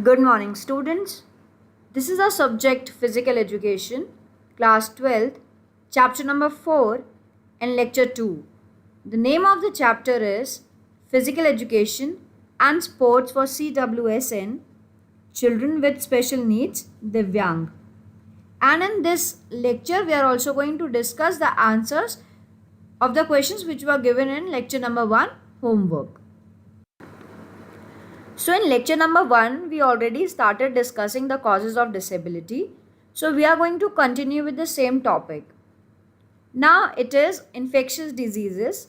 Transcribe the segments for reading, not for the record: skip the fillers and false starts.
Good morning, students. This is our subject Physical Education, Class 12th, Chapter number 4, and Lecture 2. The name of the chapter is Physical Education and Sports for CWSN, Children with Special Needs, Divyang. And in this lecture, we are also going to discuss the answers of the questions which were given in lecture number 1, homework. So in lecture number 1, we already started discussing the causes of disability. So we are going to continue with the same topic. Now it is infectious diseases.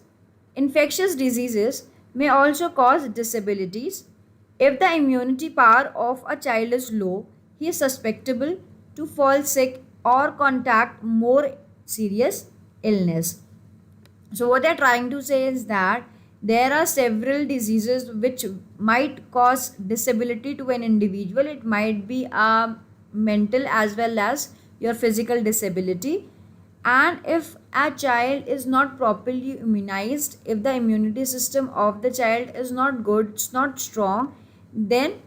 Infectious diseases may also cause disabilities. If the immunity power of a child is low, he is susceptible to fall sick or contract more serious illness. So what they're trying to say is that there are several diseases which might cause disability to an individual. It might be a mental as well as your physical disability. And if a child is not properly immunized, if the immunity system of the child is not good, it's not strong, then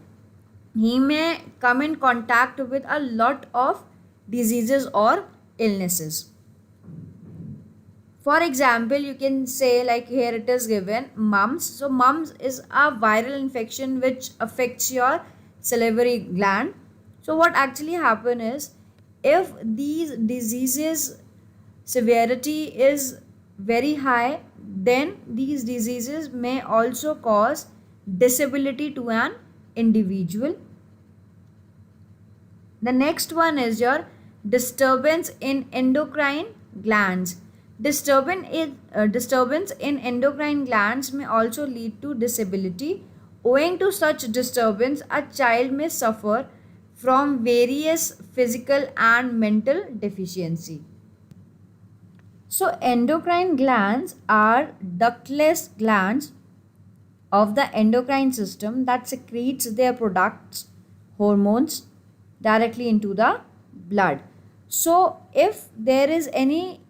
he may come in contact with a lot of diseases or illnesses. For example, you can say, like here it is given, mumps. So mumps is a viral infection which affects your salivary gland. So what actually happen is, if these diseases severity is very high, then these diseases may also cause disability to an individual. The next one is your disturbance in endocrine glands. Disturbance in endocrine glands may also lead to disability. Owing to such disturbance, a child may suffer from various physical and mental deficiency. So endocrine glands are ductless glands of the endocrine system that secretes their products, hormones, directly into the blood. So if there is any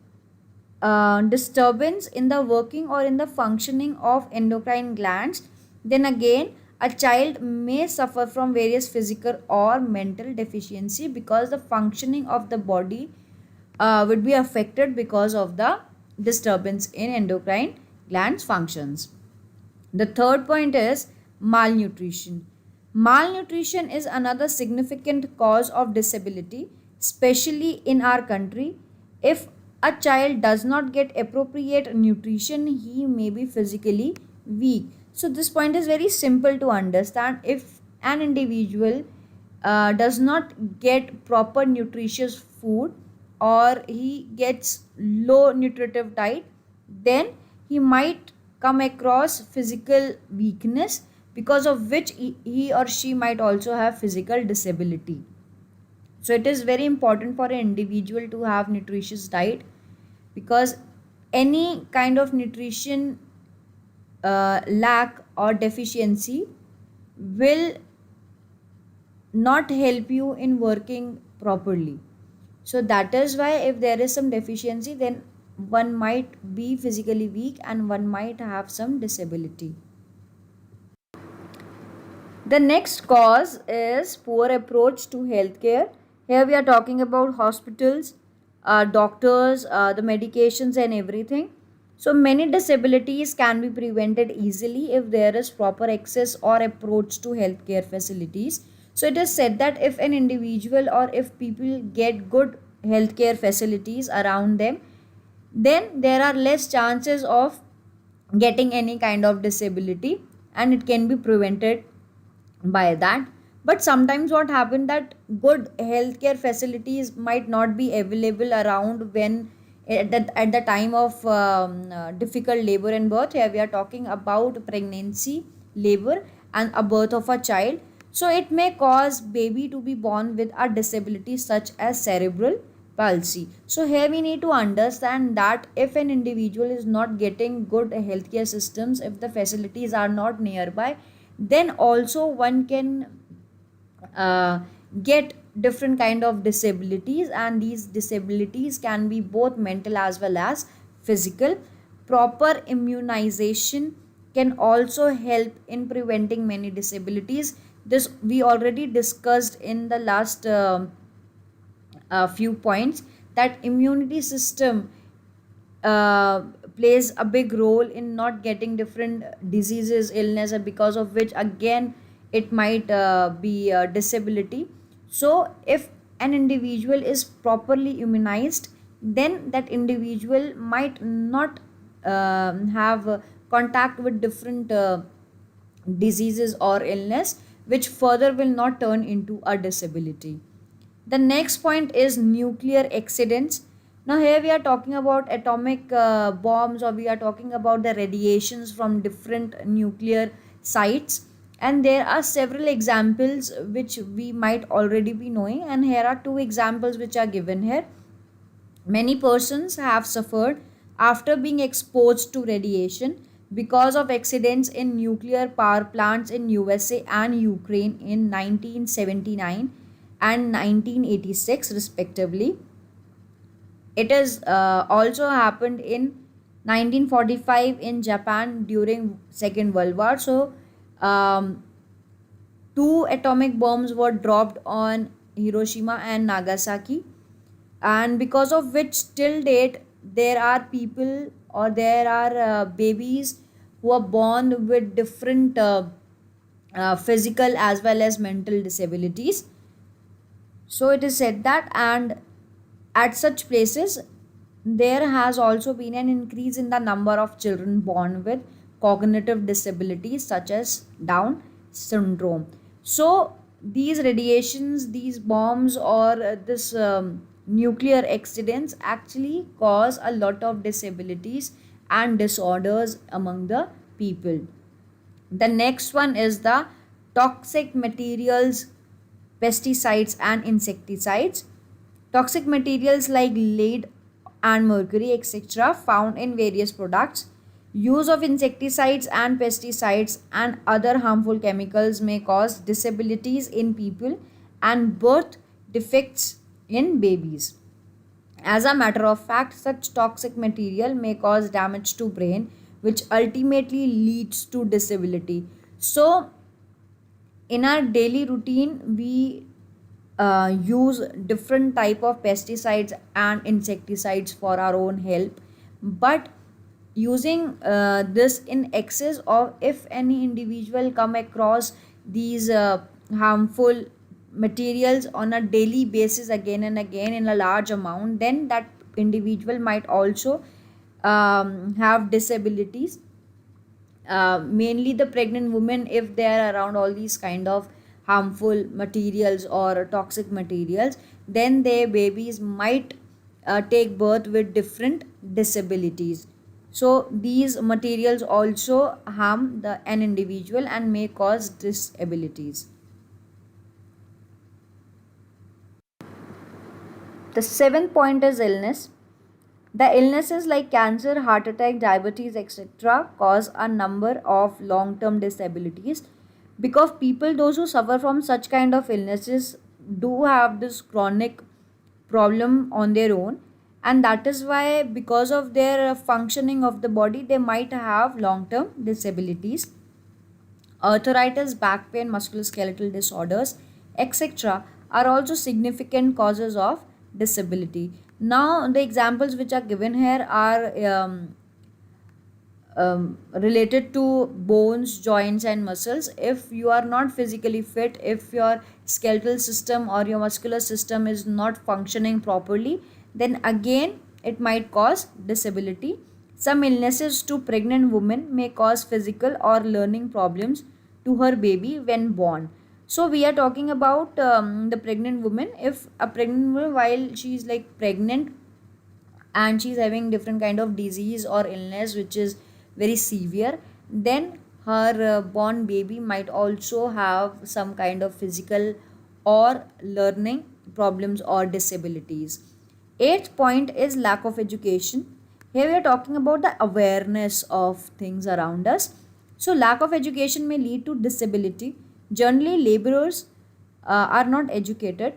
disturbance in the working or in the functioning of endocrine glands, then again a child may suffer from various physical or mental deficiency, because the functioning of the body would be affected because of the disturbance in endocrine glands functions. The third point is malnutrition. Malnutrition is another significant cause of disability, especially in our country. If a child does not get appropriate nutrition, he may be physically weak. So this point is very simple to understand. If an individual does not get proper nutritious food, or he gets low nutritive diet, then he might come across physical weakness, because of which he or she might also have physical disability. So it is very important for an individual to have nutritious diet, because any kind of nutrition lack or deficiency will not help you in working properly. So that is why if there is some deficiency, then one might be physically weak and one might have some disability. The next cause is poor approach to healthcare. Here we are talking about hospitals, doctors, the medications and everything. So many disabilities can be prevented easily if there is proper access or approach to healthcare facilities. So it is said that if an individual or if people get good healthcare facilities around them, then there are less chances of getting any kind of disability, and it can be prevented by that. But sometimes what happened, that good healthcare facilities might not be available around when at the time of difficult labor and birth. Here we are talking about pregnancy, labor and a birth of a child. So it may cause baby to be born with a disability such as cerebral palsy. So here we need to understand that if an individual is not getting good healthcare systems, if the facilities are not nearby, then also one can get different kind of disabilities, and these disabilities can be both mental as well as physical. Proper immunization can also help in preventing many disabilities. This we already discussed in the last few points, that immunity system uh, plays a big role in not getting different diseases, illness, and because of which again it might be a disability. So if an individual is properly immunized, then that individual might not have contact with different diseases or illness, which further will not turn into a disability. The next point is nuclear accidents. Now, here we are talking about atomic bombs, or we are talking about the radiations from different nuclear sites. And there are several examples which we might already be knowing. And here are two examples which are given here. Many persons have suffered after being exposed to radiation because of accidents in nuclear power plants in USA and Ukraine in 1979 and 1986 respectively. It has also happened in 1945 in Japan during Second World War. So um, two atomic bombs were dropped on Hiroshima and Nagasaki, and because of which till date there are people, or there are babies who are born with different physical as well as mental disabilities. So it is said that, and at such places there has also been an increase in the number of children born with cognitive disabilities such as Down syndrome. So these radiations, these bombs, or this nuclear accidents actually cause a lot of disabilities and disorders among the people. The next one is the toxic materials, pesticides and insecticides. Toxic materials like lead and mercury, etc., found in various products. Use of insecticides and pesticides and other harmful chemicals may cause disabilities in people and birth defects in babies. As a matter of fact, such toxic material may cause damage to brain, which ultimately leads to disability. So in our daily routine we use different type of pesticides and insecticides for our own help, but using this in excess, or if any individual come across these harmful materials on a daily basis again and again in a large amount, then that individual might also have disabilities. Mainly the pregnant women, if they are around all these kind of harmful materials or toxic materials, then their babies might take birth with different disabilities. So these materials also harm an individual and may cause disabilities. The seventh point is illness. The illnesses like cancer, heart attack, diabetes, etc., cause a number of long term disabilities, because people, those who suffer from such kind of illnesses, do have this chronic problem on their own, and that is why, because of their functioning of the body, they might have long term disabilities. Arthritis, back pain, musculoskeletal disorders, etc., are also significant causes of disability. Now, the examples which are given here are related to bones, joints, and muscles. If you are not physically fit, if your skeletal system or your muscular system is not functioning properly, then again it might cause disability. Some illnesses to pregnant women may cause physical or learning problems to her baby when born. So we are talking about the pregnant woman. If a pregnant woman, while she is like pregnant and she's having different kind of disease or illness which is very severe, then her born baby might also have some kind of physical or learning problems or disabilities. Eighth point is lack of education. Here we are talking about the awareness of things around us. So lack of education may lead to disability. Generally laborers are not educated.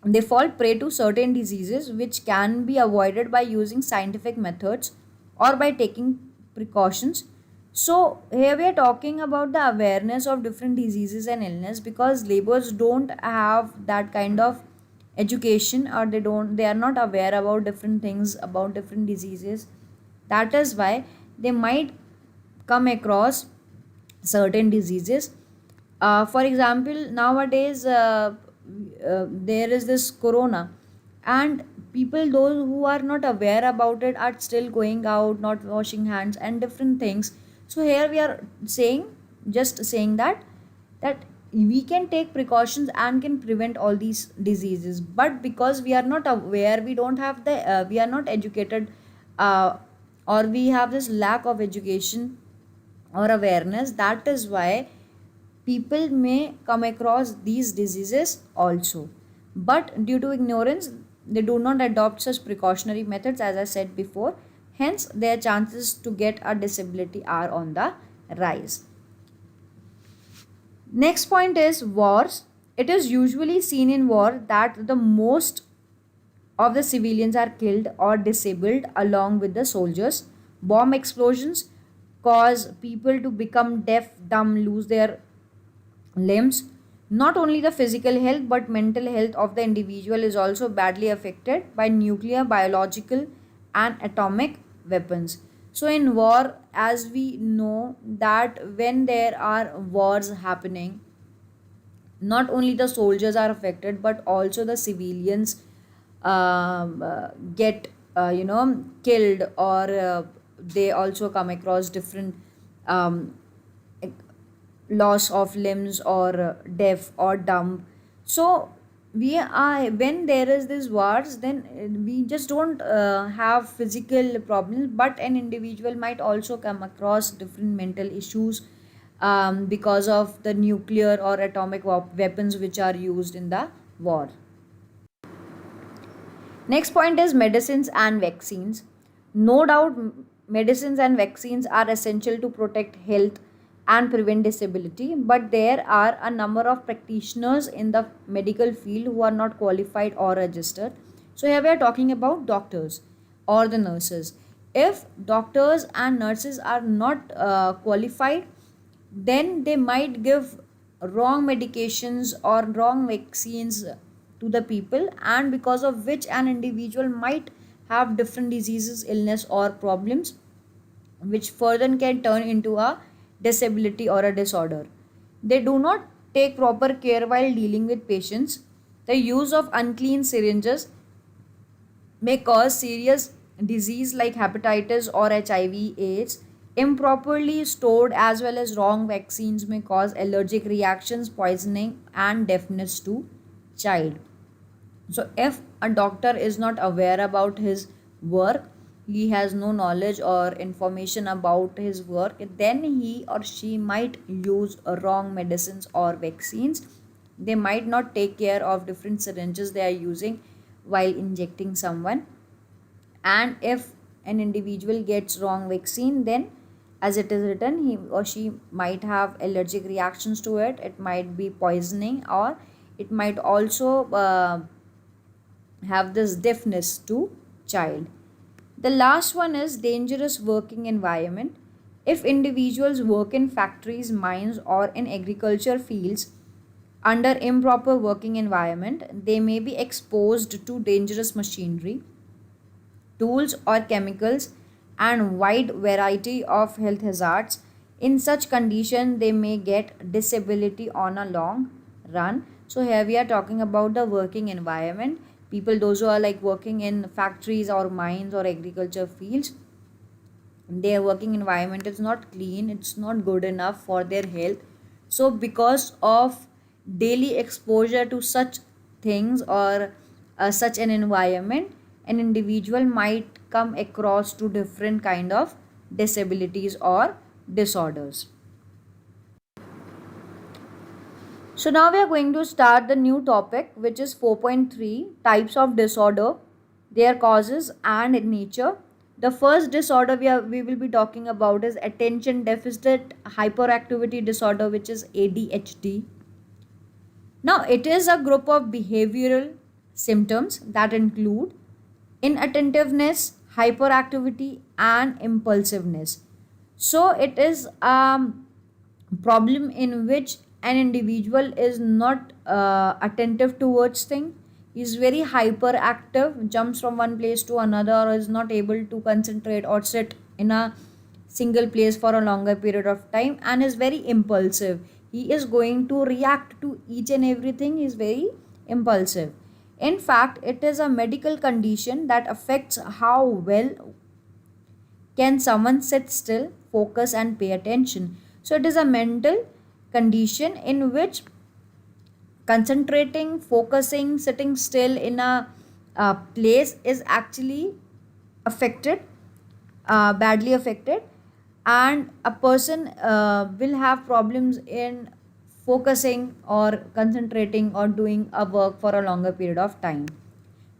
They fall prey to certain diseases which can be avoided by using scientific methods or by taking precautions. So here we are talking about the awareness of different diseases and illness, because laborers don't have that kind of education, or they are not aware about different things, about different diseases. That is why they might come across certain diseases. For example, nowadays there is this corona, and people those who are not aware about it are still going out, not washing hands and different things. So here we are saying, just saying that we can take precautions and can prevent all these diseases, but because we are not aware, we don't have the we are not educated, uh, or we have this lack of education or awareness. That is why people may come across these diseases also, but due to ignorance they do not adopt such precautionary methods, as I said before. Hence their chances to get a disability are on the rise. Next point is wars. It is usually seen in war that the most of the civilians are killed or disabled along with the soldiers. Bomb explosions cause people to become deaf, dumb, lose their limbs. Not only the physical health but mental health of the individual is also badly affected by nuclear, biological, and atomic weapons. So, in war, as we know, that when there are wars happening, not only the soldiers are affected but also the civilians get killed, or they also come across different um, loss of limbs, or deaf or dumb. So we are, when there is this wars, then we just don't have physical problems, but an individual might also come across different mental issues, because of the nuclear or atomic weapons which are used in the war. Next point is medicines and vaccines. No doubt, medicines and vaccines are essential to protect health and prevent disability, but there are a number of practitioners in the medical field who are not qualified or registered. So, here we are talking about doctors or the nurses. If doctors and nurses are not qualified, then they might give wrong medications or wrong vaccines to the people, and because of which an individual might have different diseases, illness, or problems, which further can turn into a disability or a disorder. They do not take proper care while dealing with patients. The use of unclean syringes may cause serious disease like hepatitis or HIV AIDS. Improperly stored as well as wrong vaccines may cause allergic reactions, poisoning, and deafness to child. So if a doctor is not aware about his work, he has no knowledge or information about his work, then he or she might use wrong medicines or vaccines. They might not take care of different syringes they are using while injecting someone. And if an individual gets wrong vaccine, then as it is written, he or she might have allergic reactions to it. It might be poisoning, or it might also have this deafness to child. The last one is dangerous working environment. If individuals work in factories, mines, or in agriculture fields under improper working environment, they may be exposed to dangerous machinery, tools, or chemicals, and wide variety of health hazards. In such condition, they may get disability on a long run. So here we are talking about the working environment. People, those who are like working in factories or mines or agriculture fields, their working environment is not clean, it's not good enough for their health. So because of daily exposure to such things, or such an environment, an individual might come across to different kind of disabilities or disorders. So now we are going to start the new topic, which is 4.3 types of disorder, their causes and nature. The first disorder we will be talking about is attention deficit hyperactivity disorder, which is ADHD. Now it is a group of behavioral symptoms that include inattentiveness, hyperactivity, and impulsiveness. So it is a problem in which an individual is not attentive towards things, is very hyperactive, jumps from one place to another, or is not able to concentrate or sit in a single place for a longer period of time, and is very impulsive. He is going to react to each and everything. He is very impulsive. In fact, it is a medical condition that affects how well can someone sit still, focus, and pay attention. So, it is a mental condition in which concentrating, focusing, sitting still in a place is actually affected, badly affected, and a person will have problems in focusing or concentrating or doing a work for a longer period of time.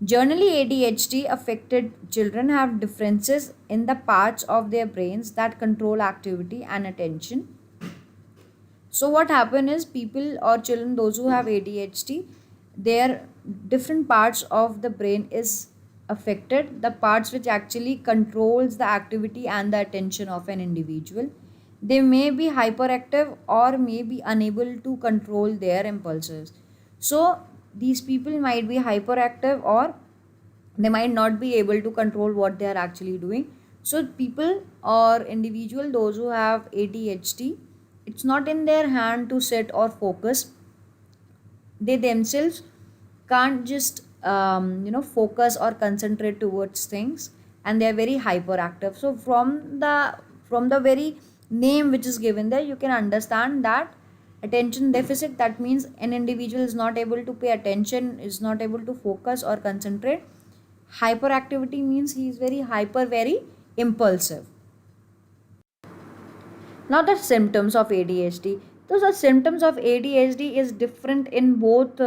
Generally, ADHD affected children have differences in the parts of their brains that control activity and attention. So, what happen is people or children, those who have ADHD, their different parts of the brain is affected, the parts which actually controls the activity and the attention of an individual. They may be hyperactive or may be unable to control their impulses. So, these people might be hyperactive, or they might not be able to control what they are actually doing. So people or individual, those who have ADHD, it's not in their hand to sit or focus. They themselves can't just focus or concentrate towards things, and they are very hyperactive. So from the very name which is given there, you can understand that attention deficit, that means an individual is not able to pay attention, is not able to focus or concentrate. Hyperactivity means he is very hyper, very impulsive. Now the symptoms of ADHD. Those are symptoms of ADHD is different in both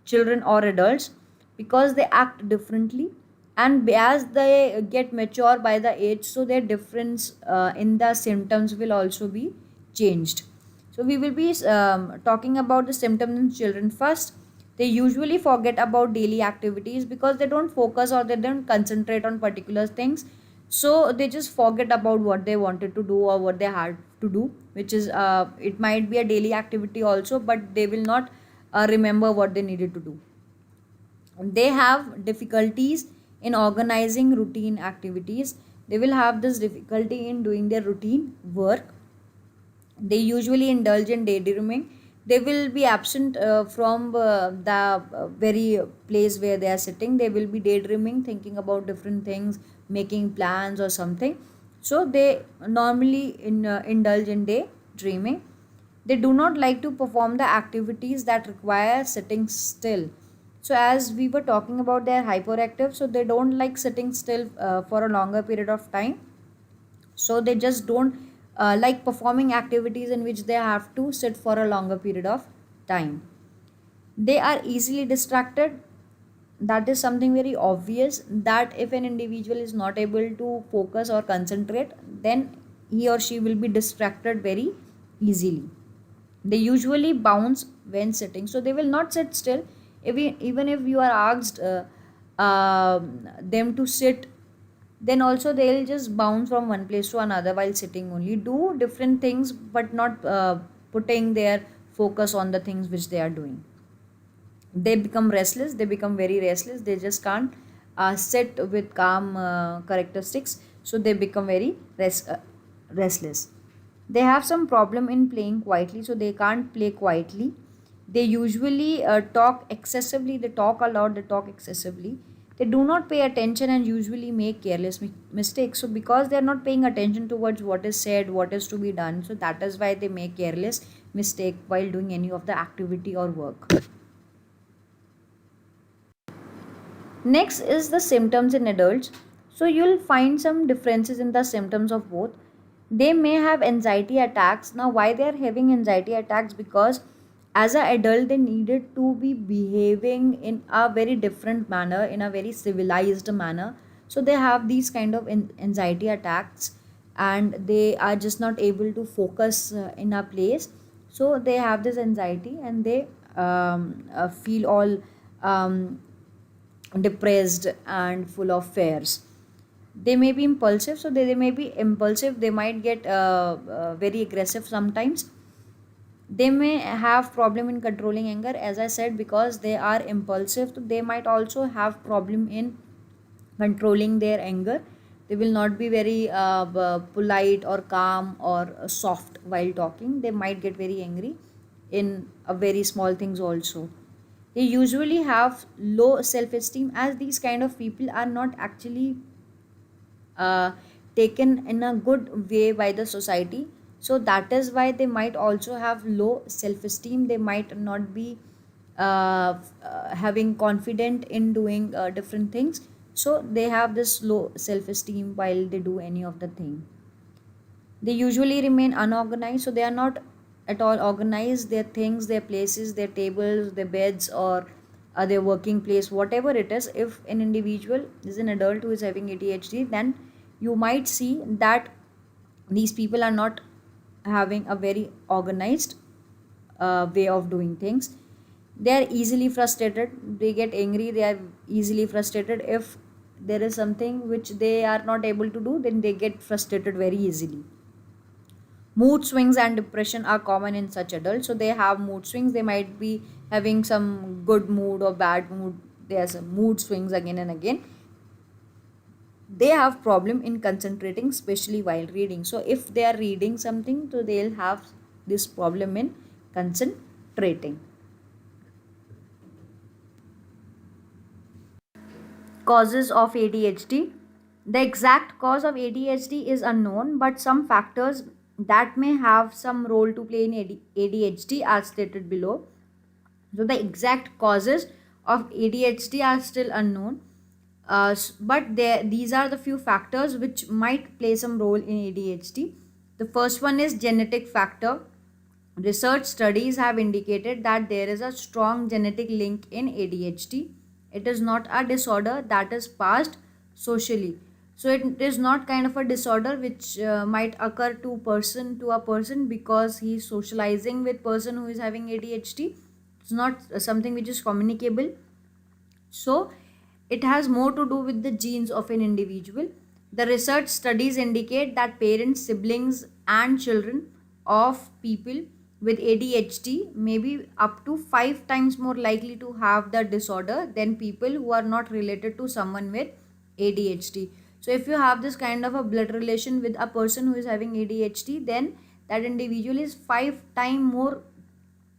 children or adults, because they act differently, and as they get mature by the age, so their difference in the symptoms will also be changed. So we will be talking about the symptoms in children first. They usually forget about daily activities because they don't focus or they don't concentrate on particular things. So they just forget about what they wanted to do or what they had to do, which is it might be a daily activity also, but they will not remember what they needed to do. They have difficulties in organizing routine activities. They will have this difficulty in doing their routine work. They usually indulge in daydreaming. They will be absent from the very place where they are sitting. They will be daydreaming, thinking about different things, making plans or something. So they normally indulge in daydreaming. They do not like to perform the activities that require sitting still. So as we were talking about, they are hyperactive, so they don't like sitting still for a longer period of time. So they just don't like performing activities in which they have to sit for a longer period of time. They are easily distracted. That is something very obvious, that if an individual is not able to focus or concentrate, then he or she will be distracted very easily. They usually bounce when sitting, so they will not sit still. Even if you are asked them to sit, then also they'll just bounce from one place to another while sitting only, do different things but not putting their focus on the things which they are doing. They become restless, they become very restless, they just can't sit with calm characteristics, so they become very restless. They have some problem in playing quietly, so they can't play quietly. They usually talk excessively, they talk a lot, they talk excessively. They do not pay attention and usually make careless mistakes. So because they are not paying attention towards what is said, what is to be done, so that is why they make careless mistake while doing any of the activity or work. Next is the symptoms in adults. So you'll find some differences in the symptoms of both. They may have anxiety attacks. Now why they are having anxiety attacks? Because as an adult they needed to be behaving in a very different manner, in a very civilized manner. So they have these kind of anxiety attacks, and they are just not able to focus in a place. So they have this anxiety, and they feel all depressed and full of fears. They may be impulsive, so they may be impulsive, they might get very aggressive sometimes. They may have problem in controlling anger, as I said, because they are impulsive, so they might also have problem in controlling their anger. They will not be very polite or calm or soft while talking. They might get very angry in very small things also. They usually have low self esteem, as these kind of people are not actually uh, taken in a good way by the society. So that is why they might also have low self esteem. They might not be having confident in doing different things, so they have this low self esteem while they do any of the thing. They usually remain unorganized, so they are not at all organized. Their things, their places, their tables, their beds, or their working place, whatever it is. If an individual is an adult who is having ADHD, then you might see that these people are not having a very organized way of doing things. They are easily frustrated, they get angry, they are easily frustrated. If there is something which they are not able to do, then they get frustrated very easily. Mood swings and depression are common in such adults. So they have mood swings, they might be having some good mood or bad mood. There's some mood swings again and again. They have problem in concentrating, especially while reading. So if they are reading something, so they'll have this problem in concentrating. Causes of ADHD. The exact cause of ADHD is unknown, but some factors that may have some role to play in ADHD are stated below. So, the exact causes of ADHD are still unknown, but these are the few factors which might play some role in ADHD. The first one is genetic factor. Research studies have indicated that there is a strong genetic link in ADHD. It is not a disorder that is passed socially. So it is not kind of a disorder which might occur to a person because he is socializing with person who is having ADHD. It's not something which is communicable. So it has more to do with the genes of an individual. The research studies indicate that parents, siblings, and children of people with ADHD may be up to 5 times more likely to have the disorder than people who are not related to someone with ADHD. So, if you have this kind of a blood relation with a person who is having ADHD, then that individual is 5 times more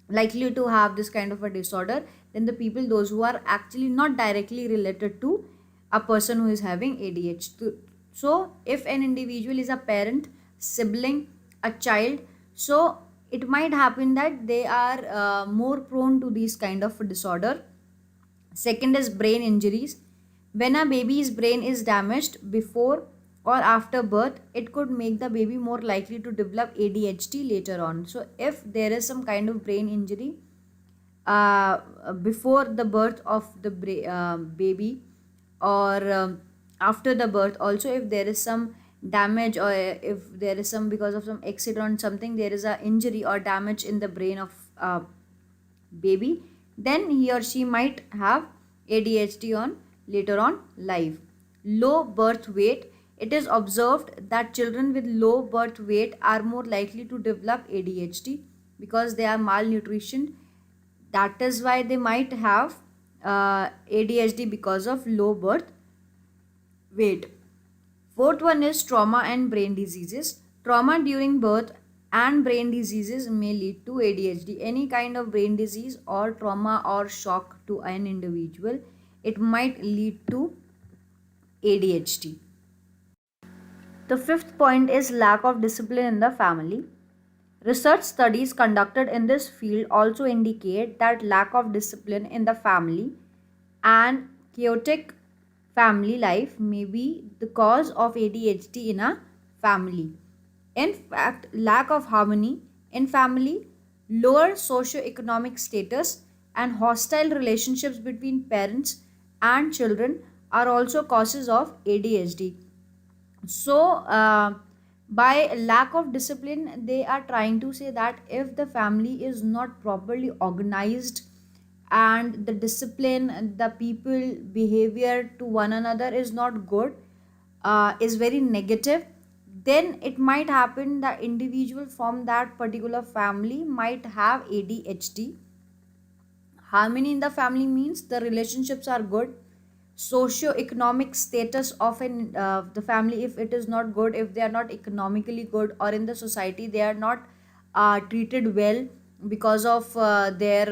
likely to have this kind of a disorder than the people those who are actually not directly related to a person who is having ADHD. So if an individual is a parent, sibling, a child, so it might happen that they are more prone to these kind of disorder. Second is brain injuries. When a baby's brain is damaged before or after birth, it could make the baby more likely to develop ADHD later on. So, if there is some kind of brain injury before the birth of the baby, or after the birth, also if there is some damage, or if there is some because of some accident, something, there is a injury or damage in the brain of baby, then he or she might have ADHD on later on life. Low birth weight. It is observed that children with low birth weight are more likely to develop ADHD because they are malnutrition. That is why they might have ADHD because of low birth weight. Fourth one is trauma and brain diseases. Trauma during birth and brain diseases may lead to ADHD. Any kind of brain disease or trauma or shock to an individual, it might lead to ADHD. The fifth point is lack of discipline in the family. Research studies conducted in this field also indicate that lack of discipline in the family and chaotic family life may be the cause of ADHD in a family. In fact, lack of harmony in family, lower socio-economic status, and hostile relationships between parents and children are also causes of ADHD. So by lack of discipline, they are trying to say that if the family is not properly organized and the discipline, the people behavior to one another is not good, is very negative, then it might happen that individual from that particular family might have ADHD. Harmony in the family means the relationships are good. Socio-economic status of the family, if it is not good, if they are not economically good, or in the society they are not treated well because of their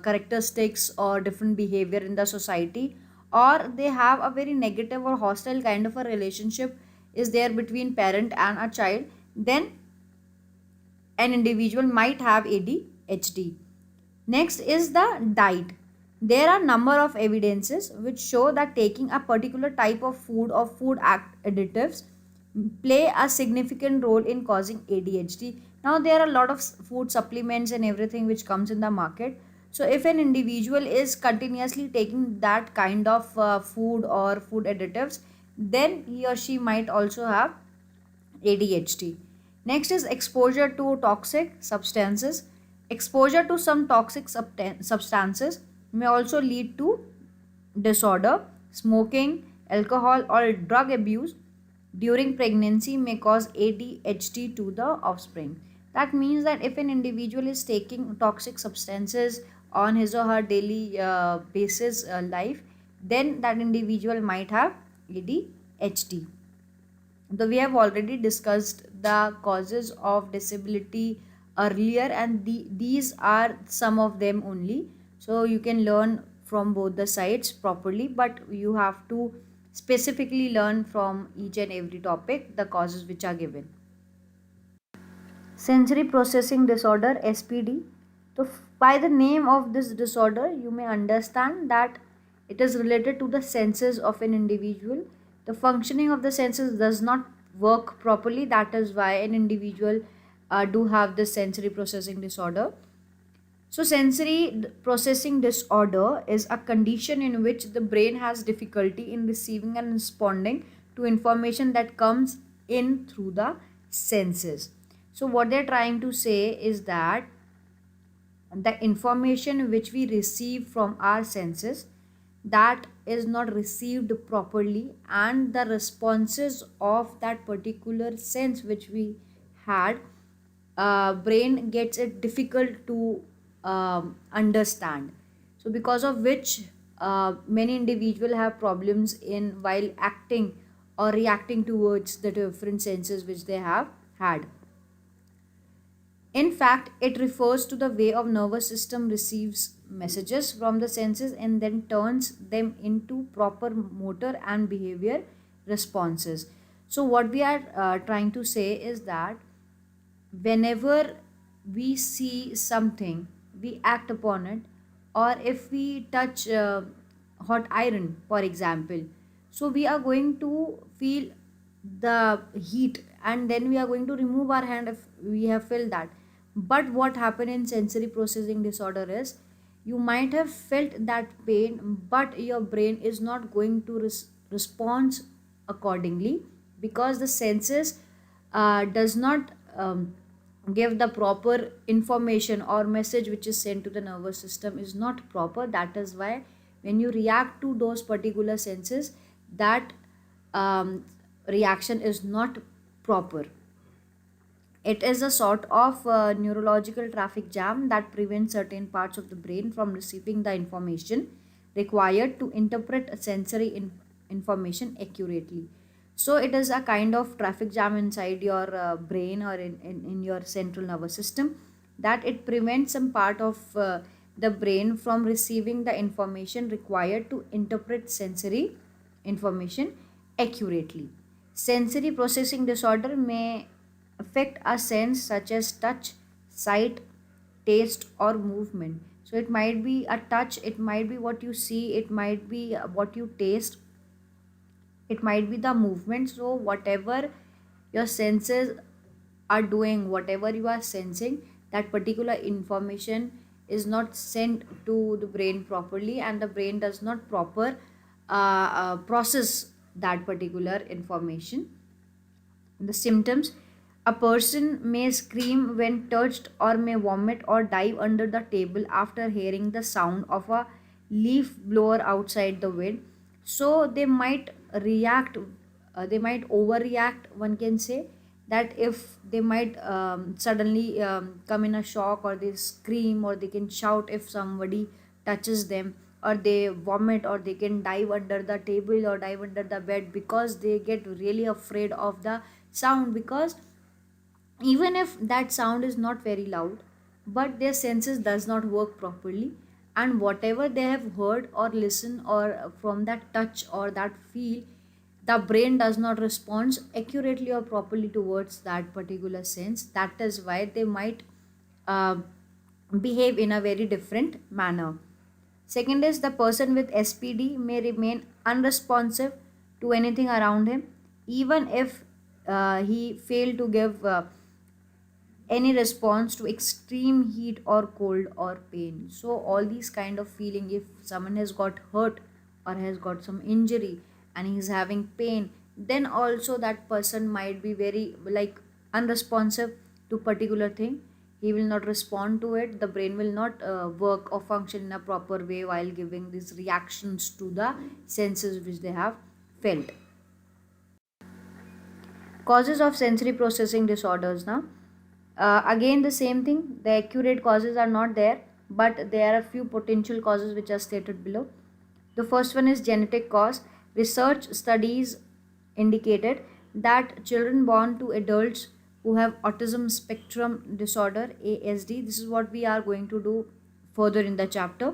characteristics or different behavior in the society, or they have a very negative or hostile kind of a relationship is there between parent and a child, then an individual might have ADHD. Next is the diet. There are number of evidences which show that taking a particular type of food or additives play a significant role in causing ADHD. Now there are a lot of food supplements and everything which comes in the market. So if an individual is continuously taking that kind of food or food additives, then he or she might also have ADHD. Next is exposure to toxic substances. Exposure to some toxic substances may also lead to disorder. Smoking, alcohol, or drug abuse during pregnancy may cause ADHD to the offspring. That means that if an individual is taking toxic substances on his or her daily basis life, then that individual might have ADHD. Though we have already discussed the causes of disability earlier, and these are some of them only, so you can learn from both the sides properly, but you have to specifically learn from each and every topic the causes which are given. Sensory processing disorder, SPD. So by the name of this disorder you may understand that it is related to the senses of an individual. The functioning of the senses does not work properly, that is why an individual do have this sensory processing disorder. So sensory processing disorder is a condition in which the brain has difficulty in receiving and responding to information that comes in through the senses. So what they're trying to say is that the information which we receive from our senses, that is not received properly, and the responses of that particular sense which we had, brain gets it difficult to understand. So because of which many individuals have problems in while acting or reacting towards the different senses which they have had. In fact, it refers to the way of nervous system receives messages from the senses and then turns them into proper motor and behavior responses. So what we are trying to say is that whenever we see something, we act upon it, or if we touch hot iron, for example, so we are going to feel the heat, and then we are going to remove our hand if we have felt that. But what happened in sensory processing disorder is you might have felt that pain, but your brain is not going to respond accordingly, because the senses does not give the proper information or message which is sent to the nervous system is not proper. That is why when you react to those particular senses, that reaction is not proper. It is a sort of neurological traffic jam that prevents certain parts of the brain from receiving the information required to interpret sensory information accurately. So it is a kind of traffic jam inside your brain or in your central nervous system, that it prevents some part of the brain from receiving the information required to interpret sensory information accurately. Sensory processing disorder may affect a sense such as touch, sight, taste, or movement. So it might be a touch, it might be what you see, it might be what you taste, it might be the movement. So whatever your senses are doing, whatever you are sensing, that particular information is not sent to the brain properly, and the brain does not proper process that particular information. The symptoms: a person may scream when touched, or may vomit or dive under the table after hearing the sound of a leaf blower outside the wind. So they might react they might overreact, one can say. That if they might suddenly come in a shock, or they scream, or they can shout if somebody touches them, or they vomit, or they can dive under the table or dive under the bed, because they get really afraid of the sound. Because even if that sound is not very loud, but their senses does not work properly, and whatever they have heard or listened, or from that touch or that feel, the brain does not respond accurately or properly towards that particular sense. That is why they might uh, behave in a very different manner. Second is, the person with SPD may remain unresponsive to anything around him, even if he failed to give any response to extreme heat or cold or pain. So all these kind of feeling, if someone has got hurt or has got some injury and he is having pain, then also that person might be very like unresponsive to particular thing. He will not respond to it. The brain will not work or function in a proper way while giving these reactions to the senses which they have felt. Causes of sensory processing disorders now. Again, the same thing, the accurate causes are not there, but there are a few potential causes which are stated below. The first one is genetic cause. Research studies indicated that children born to adults who have autism spectrum disorder, ASD, this is what we are going to do further in the chapter,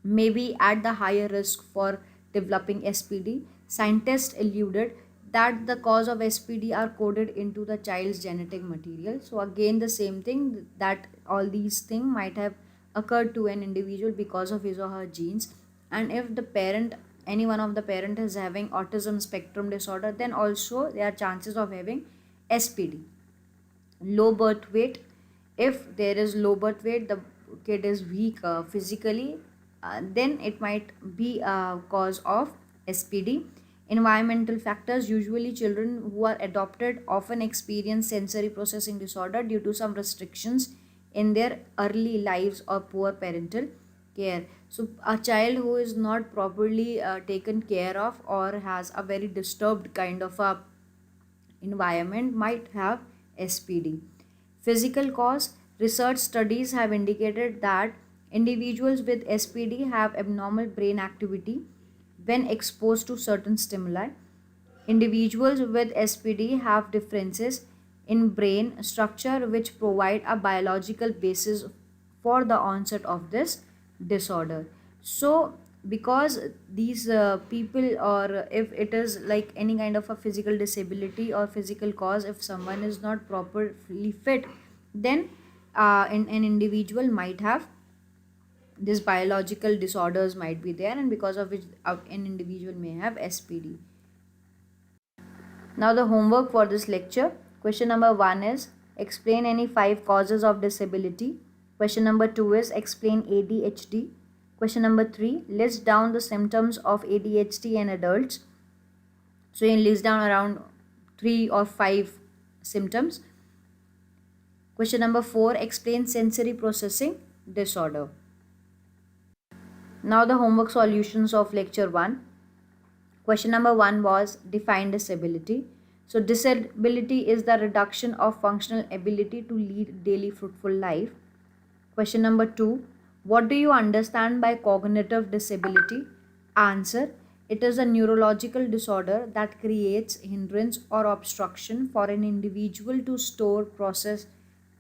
may be at the higher risk for developing SPD. Scientists alluded that the cause of SPD are coded into the child's genetic material. So again, the same thing, that all these things might have occurred to an individual because of his or her genes. And if the parent, any one of the parent is having autism spectrum disorder, then also there are chances of having SPD. Low birth weight. If there is low birth weight, the kid is weak physically, then it might be a cause of SPD. Environmental factors. Usually children who are adopted often experience sensory processing disorder due to some restrictions in their early lives or poor parental care. So a child who is not properly taken care of, or has a very disturbed kind of a environment, might have SPD. Physical cause. Research studies have indicated that individuals with SPD have abnormal brain activity when exposed to certain stimuli. Individuals with SPD have differences in brain structure which provide a biological basis for the onset of this disorder. So because these people, or if it is like any kind of a physical disability or physical cause, if someone is not properly fit, then an individual might have these biological disorders might be there, and because of which an individual may have SPD. Now the homework for this lecture. Question number 1 is, explain any 5 causes of disability. Question number 2 is, explain ADHD. Question number 3, list down the symptoms of ADHD in adults. So you list down around 3 or 5 symptoms. Question number 4, explain sensory processing disorder. Now the homework solutions of lecture 1. Question number 1 was, define disability. So disability is the reduction of functional ability to lead daily fruitful life. Question number 2, what do you understand by cognitive disability? Answer, it is a neurological disorder that creates hindrance or obstruction for an individual to store, process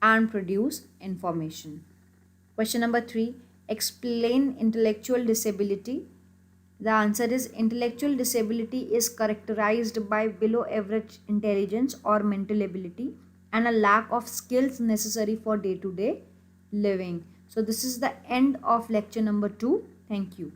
and produce information. Question number 3, explain intellectual disability. The answer is, intellectual disability is characterized by below average intelligence or mental ability and a lack of skills necessary for day-to-day living. So this is the end of lecture number 2. Thank you.